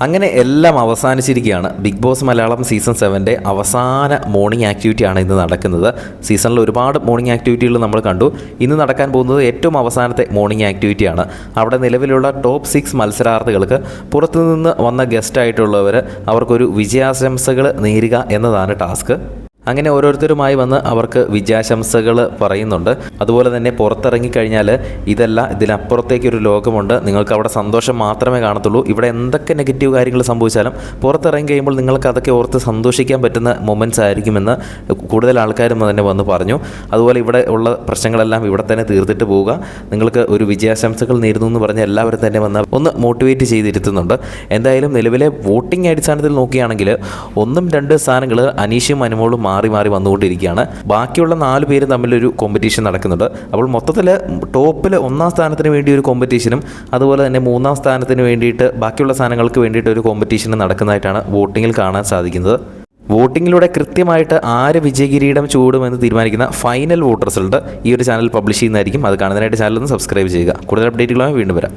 അങ്ങനെ എല്ലാം അവസാനിച്ചിരിക്കുകയാണ്. Big boss Malayalam season 7 അവസാന മോർണിംഗ് ആക്ടിവിറ്റിയാണ് ഇന്ന് നടക്കുന്നത്. സീസണിൽ ഒരുപാട് മോർണിംഗ് ആക്ടിവിറ്റികൾ നമ്മൾ കണ്ടു. ഇന്ന് നടക്കാൻ പോകുന്നത് ഏറ്റവും അവസാനത്തെ മോർണിംഗ് ആക്ടിവിറ്റിയാണ്. അവിടെ നിലവിലുള്ള ടോപ്പ് 6 മത്സരാർത്ഥികൾക്ക് പുറത്തുനിന്ന് വന്ന ഗസ്റ്റായിട്ടുള്ളവർ അവർക്കൊരു വിജയാശംസകൾ നേരുക എന്നതാണ് ടാസ്ക്. അങ്ങനെ ഓരോരുത്തരുമായി വന്ന് അവർക്ക് വിജയാശംസകൾ പറയുന്നുണ്ട്. അതുപോലെ തന്നെ പുറത്തിറങ്ങിക്കഴിഞ്ഞാൽ ഇതിനപ്പുറത്തേക്കൊരു ലോകമുണ്ട്, നിങ്ങൾക്ക് അവിടെ സന്തോഷം മാത്രമേ കാണത്തുള്ളൂ. ഇവിടെ എന്തൊക്കെ നെഗറ്റീവ് കാര്യങ്ങൾ സംഭവിച്ചാലും പുറത്തിറങ്ങി കഴിയുമ്പോൾ നിങ്ങൾക്ക് അതൊക്കെ ഓർത്ത് സന്തോഷിക്കാൻ പറ്റുന്ന മൊമെൻറ്റ്സ് ആയിരിക്കുമെന്ന് കൂടുതൽ ആൾക്കാരും തന്നെ വന്ന് പറഞ്ഞു. അതുപോലെ ഇവിടെ ഉള്ള പ്രശ്നങ്ങളെല്ലാം ഇവിടെ തന്നെ തീർത്തിട്ട് പോവുക, നിങ്ങൾക്ക് ഒരു വിജയാശംസകൾ നേരുന്നു എന്ന് പറഞ്ഞ് എല്ലാവരും തന്നെ വന്ന് ഒന്ന് മോട്ടിവേറ്റ് ചെയ്തിരുത്തുന്നുണ്ട്. എന്തായാലും നിലവിലെ വോട്ടിംഗ് അടിസ്ഥാനത്തിൽ നോക്കുകയാണെങ്കിൽ 1-2 സ്ഥാനങ്ങൾ അനീഷും അനുമോളും മാറി വന്നുകൊണ്ടിരിക്കുകയാണ്. ബാക്കിയുള്ള 4 പേരും തമ്മിലൊരു കോമ്പറ്റീഷൻ നടക്കുന്നുണ്ട്. അപ്പോൾ മൊത്തത്തിൽ ടോപ്പിൽ 1-ാം സ്ഥാനത്തിന് വേണ്ടി ഒരു കോമ്പറ്റീഷനും അതുപോലെ തന്നെ 3-ാം സ്ഥാനത്തിന് വേണ്ടിയിട്ട് ബാക്കിയുള്ള സ്ഥാനങ്ങൾക്ക് വേണ്ടിയിട്ട് ഒരു കോമ്പറ്റീഷനും നടക്കുന്നതായിട്ടാണ് വോട്ടിങ്ങിൽ കാണാൻ സാധിക്കുന്നത്. വോട്ടിങ്ങിലൂടെ കൃത്യമായിട്ട് ആര് വിജയകിരീടം ചൂടുമെന്ന് തീരുമാനിക്കുന്ന ഫൈനൽ വോട്ട് റിസൾട്ട് ഈ ഒരു ചാനൽ പബ്ലിഷ് ചെയ്യുന്നതായിരിക്കും. അത് കാണുന്നതിനായിട്ട് ചാനൽ ഒന്ന് സബ്സ്ക്രൈബ് ചെയ്യുക. കൂടുതൽ അപ്ഡേറ്റുകളുമായി വീണ്ടും വരാം.